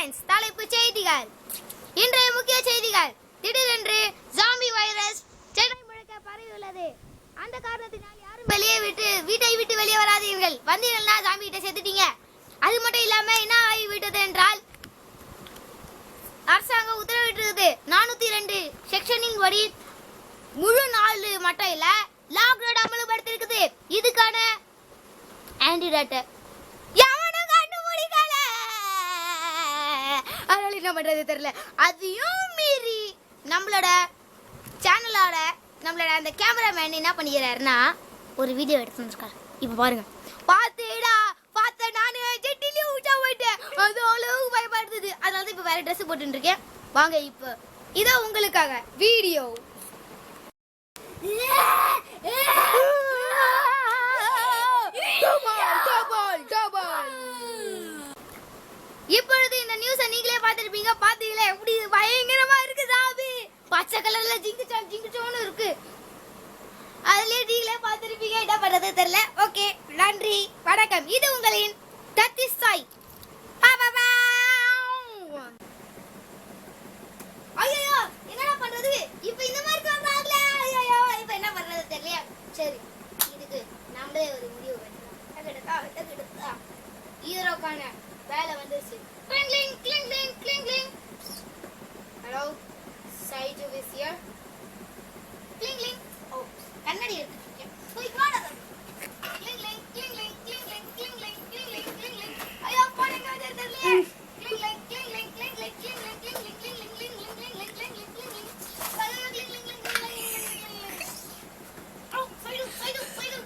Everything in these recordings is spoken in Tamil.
ஹெட்லைன்ஸ் தலைப்புச் செய்திகள். இன்றைய முக்கிய செய்திகள். திடீரென்று ஜாம்பி வைரஸ் சென்னை முழுக்க பரவியுள்ளது. அந்த காரணத்தினால் யாரும் வீட்டை விட்டு வெளியே வராதீர்கள். வந்தீங்கன்னா ஜாம்பி கிட்ட செத்துட்டீங்க. அது மட்டும் இல்லாம என்ன ஆகிவிட்டது என்றால் அரசாங்கம் உத்தரவிட்டிருக்குது. 402 செக்ஷனின் படி முழு நாள் மட்டும் இல்ல லாக்டவுன் அமல்படுத்திருக்குது. இதுக்கான ஆன்டிடோட் எவனும் கண்டுபிடிக்கல. அதனால என்ன பண்றது தெரியல. அதையும் மீறி நம்மளோட சேனலோட அந்த கேமராமேன் என்ன பண்ணிக்கிறாருன்னா ஒரு வீடியோ எடுத்து வந்திருக்காரு. இப்போ பாருங்க. பார்த்த நானு ஜெட்டிலே ஊச்சா போயிட்டேன். அது அளவுக்கு பயப்படுது. அதனால தான் இப்போ வேற ட்ரெஸ் போட்டுட்டு இருக்கேன். வாங்க இப்போ இதோ உங்களுக்காக வீடியோ. இப்பொழுது இந்த நியூஸை நீங்களே பார்த்திருப்பீங்க. பாத்தீங்களா எப்படி பயங்கரமா இருக்கு ஜாம்பி. பச்சை கலர்ல ஜிங்குச்சோன்னு இருக்கு. அதுலயே நீங்களே பார்த்திருப்பீங்க. என்ன பண்றது தெரியல. ஓகே, நன்றி, வணக்கம். இது உங்களின் தத்திசாய். ஐயோ என்னடா பண்றது இப்போ இந்த மாதிரி சொல்றாங்களே. ஐயோ இப்போ என்ன பண்றது தெரியல. சரி, இதுக்கு நம்மளே ஒரு முடிவு எடுக்கலாம். ஹீரோக்கான வேலை வந்துருச்சு. கிளிங் கிளிங் கிளிங் கிளிங் கிளிங். Hello, side is here. கிளிங் கிளிங். ஓ, கண்ணாடி எடுத்துட்டேன். போய் போடாத. கிளிங் கிளிங் கிளிங் கிளிங் கிளிங் கிளிங் கிளிங் கிளிங் கிளிங் கிளிங் கிளிங். ஐயோ போடுங்க தெரியல. கிளிங் கிளிங் கிளிங் கிளிங் கிளிங் கிளிங் கிளிங் கிளிங் கிளிங் கிளிங் கிளிங் கிளிங் கிளிங் கிளிங் கிளிங் கிளிங் கிளிங் கிளிங். ஐயோ கிளிங் கிளிங் கிளிங் கிளிங். ஓ, சைடு.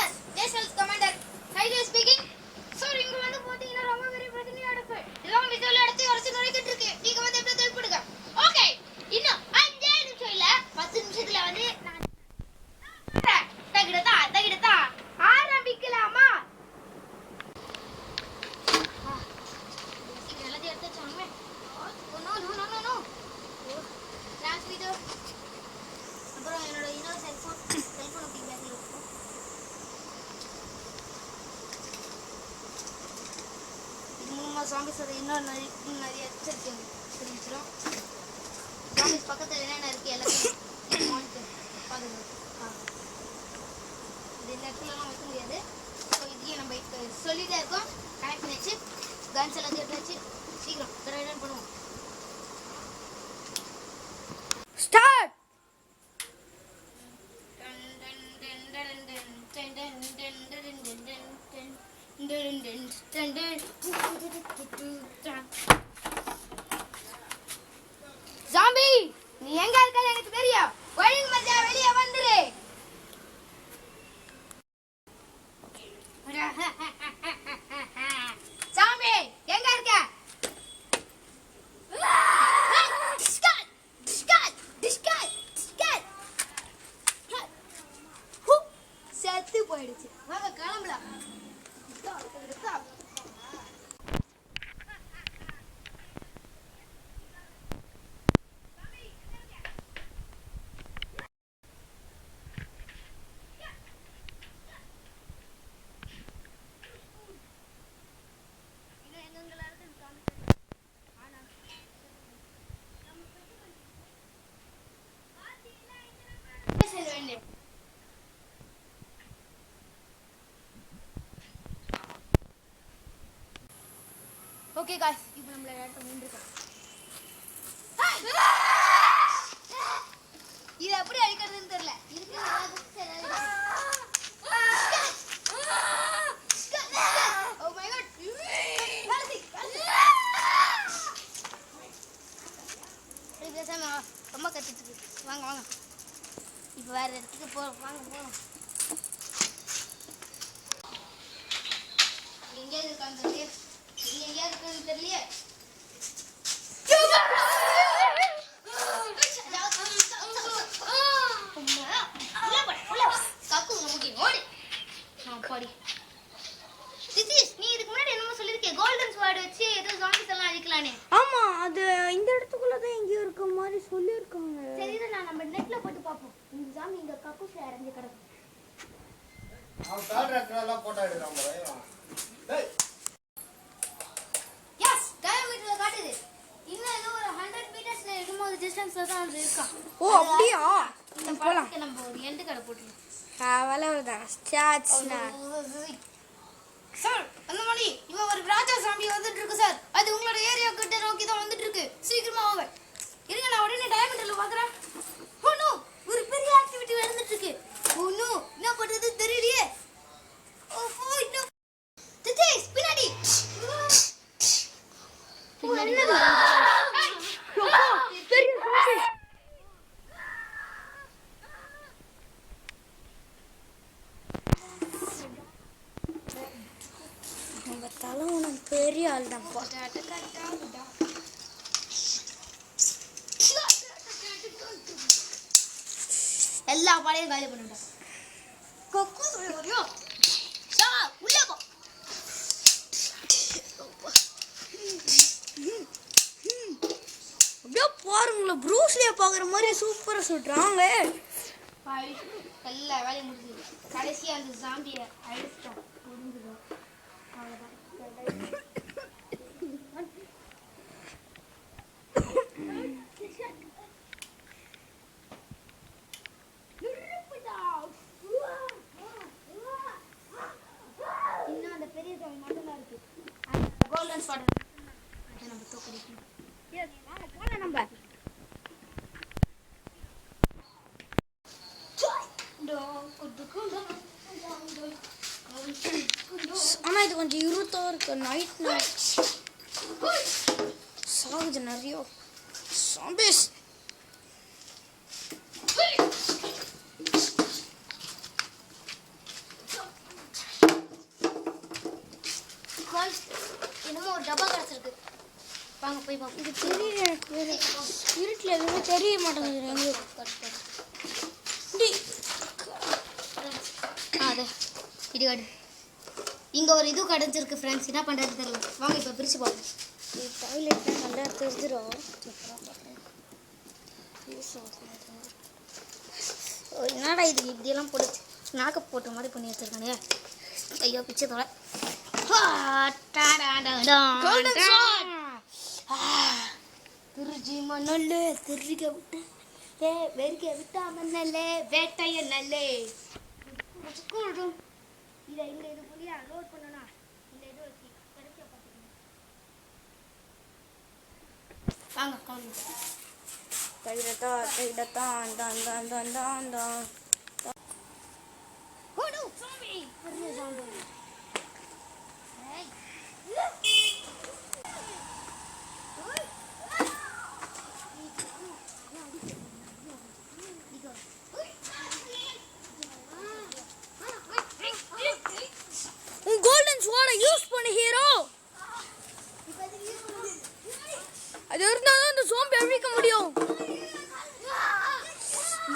எஸ், ஜெஷல் கமாண்டர். Side speaking. சார், இங்க வந்து போத்தீங்கன்னா ரொம்ப பெரிய பிரச்சனையா இருக்கு. எல்லாம் விஜுவல் எடுத்து வரைச்சு நுழைக்கிட்டு இருக்கு. நீங்க வந்து எப்படி தெரிவிடுங்க. ஓகே, இன்னும் 5 நிமிஷம் இல்ல 10 நிமிஷத்துல வந்து நான் தகிடதா ஆரம்பிக்கலாமா? எல்லாத்தையும் எடுத்து வச்சாங்க. No transmitter. அப்புறம் என்னோட இன்னொரு செல்போன் அப்படி பேக்ல இருக்கும். இது மூலமா ஜாம்பிஸோட இன்னும் நிறைய எச்சரிக்கை தெரிஞ்சிடும். ஜாம்பிஸ் பக்கத்தில் என்னென்ன இருக்கு எல்லாத்தையும் மானிட்டர் பாருங்க. இது இந்த இடத்துலலாம் வைக்க முடியாது. ஸோ இதையும் நம்ம சொல்லிட்டே இருக்கோம். கனெக்ட் பண்ணிச்சு, கன்ஸ் எல்லாத்தையும் எடுத்தாச்சு. சீக்கிரம் ரெடி பண்ணுவோம். ஸ்டார்ட். ஜாம்பி, நீ எங்க இருக்கன்னு எனக்கு தெரியும். வழியின் மத்தியா வெளியே வந்துரு. ஜாம்பி எங்க இருக்க? செத்து போயிடுச்சு. வாங்க கிளம்பலாம். ஓகே गाइस, இப்போ நம்மள இடத்துல நின்னுட்டோம். இது எப்படி அடிக்கிறதுன்னு தெரியல. இதுக்கு ஏதாவது புக்ஸ் ஏதாவது. Oh my God. இது பேசாம ரொம்ப கத்திட்டு இருக்கு. வாங்க. இப்போ வேற இடத்துக்கு போறோம். வாங்க. எங்க இருக்காங்க தெரியல. தெரியலையே. ஆமா, அது இந்த இடத்துக்குள்ளதான் எங்கேயோ இருக்க மாதிரி சொல்லியிருக்காங்க. சரி, நான் நம்ம நெட்ல போட்டு பார்ப்போம். இந்த ஜாம்பி இந்த கக்கூஸ்ல இறங்கி கிடக்கும். அவன் கால் போட்டோ எடுக்கிறான். Yes, diameter கோல்டன்ஸ்ல தான் அது இருக்கான். ஓ அப்படியா? இந்த படத்துக்கு நம்ம ஒரு எண்டு கடை போட்டுருவோம். அவ்வளவுதான் ஸ்டார்ட்ஸ்னா. சார் அந்த மாதிரி இவன் ஒரு ராஜா சாமி வந்துட்டு இருக்கு சார். அது உங்களோட ஏரியா கிட்ட நோக்கி தான் வந்துட்டு இருக்கு. சீக்கிரமா வாங்க. இருங்க நான் உடனே டைமண்ட்ல பாக்குறேன். ஓ நோ, ஒரு பெரிய ஆக்டிவிட்டி நடந்துட்டு இருக்கு. ஓ நோ, என்ன பண்றது தெரியலையே. Oh no. திதேஷ் பின்னாடி. என்னது? பெரிய சாமி. நம்ம தலைவனும் பெரிய ஆள் தான்ப்பா. எல்லா பாடையும் காலி பண்ணுங்க. கொக்கு சொல்லி வரையோ. சா உள்ளே போ. அப்படியே பாருங்களேன், ப்ரூஸ்லியை பார்க்குற மாதிரி சூப்பராக சுடுறாங்க. எல்லா வேலையும் முடிஞ்சது. கடைசியா அந்த ஜாம்பியை அழிச்சிட்டோம். முடிஞ்சிடும். அவ்வளோதான். இன்னும் அந்த பெரிய ஜாம்பி மட்டும்தான் இருக்கு. கோல்டன் ஸ்பாட் நம்ம தோக்கடிக்கணும். போன நம்ம ஆனால் இது கொஞ்சம் இருட்டாக இருக்கு. நைட் சாகுது நிறைய சாம்பிஸ். என்னமோ ஒரு டப்பா கிடைச்சிருக்கு. வாங்க போய் பார்ப்போம். இது தெரியல எனக்கு. வேறு இருட்டில் எதுவுமே தெரிய மாட்டேங்குது. எங்கே அது இடுகாடு. இங்கே ஒரு இது கிடைச்சிருக்கு ஃப்ரெண்ட்ஸ். என்ன பண்ணுறது தெரியல. வாங்க இப்போ பிரித்து பார்ப்போம். இது டாய்லெட்லாம் நல்லா தெரிஞ்சிடும். என்னடா இது இப்படியெல்லாம் போட்டு நாக்க போட்ட மாதிரி பண்ணி வச்சிருக்கானே. ஐயோ பிச்சை தோலை. திருச்சி மண்ணல்லே திருக்க விட்டு வெறிக்க விட்டா மண்ணல்லே வேட்டைய நல்லே. இதை இந்த இது புள்ளியா லோட் பண்ணனா இந்த இது கிடைக்க பார்த்துக்கணும். வாங்க காமி. ஓடு சாமி. பெரிய சாமி. உன் கோல்டன் ஸ்வாடை யூஸ் பண்ணு ஹீரோ. அது இருந்தால் தான் இந்த சோம்பி அழிக்க முடியும்.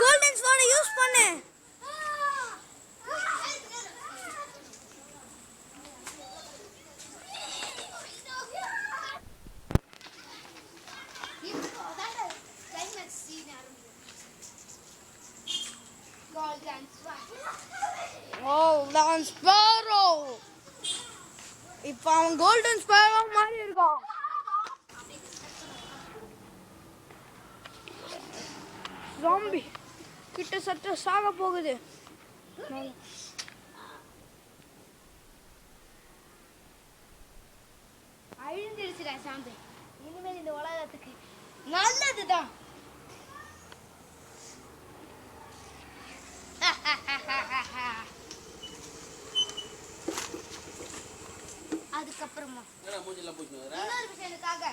கோல்டன் ஸ்வாடை யூஸ் பண்ணு. Golden Sparrow. இப்போ அவன் கோல்டன் ஸ்பேரோ மாதிரி இருக்கான். ஜாம்பி கிட்டத்தட்ட சாக போகுது. அழிஞ்சிருச்சுடா சாம்பி. இனிமேல் இந்த உலகத்துக்கு நல்லதுதான். அதுக்கப்புறமா இன்னொரு விஷயத்துக்காக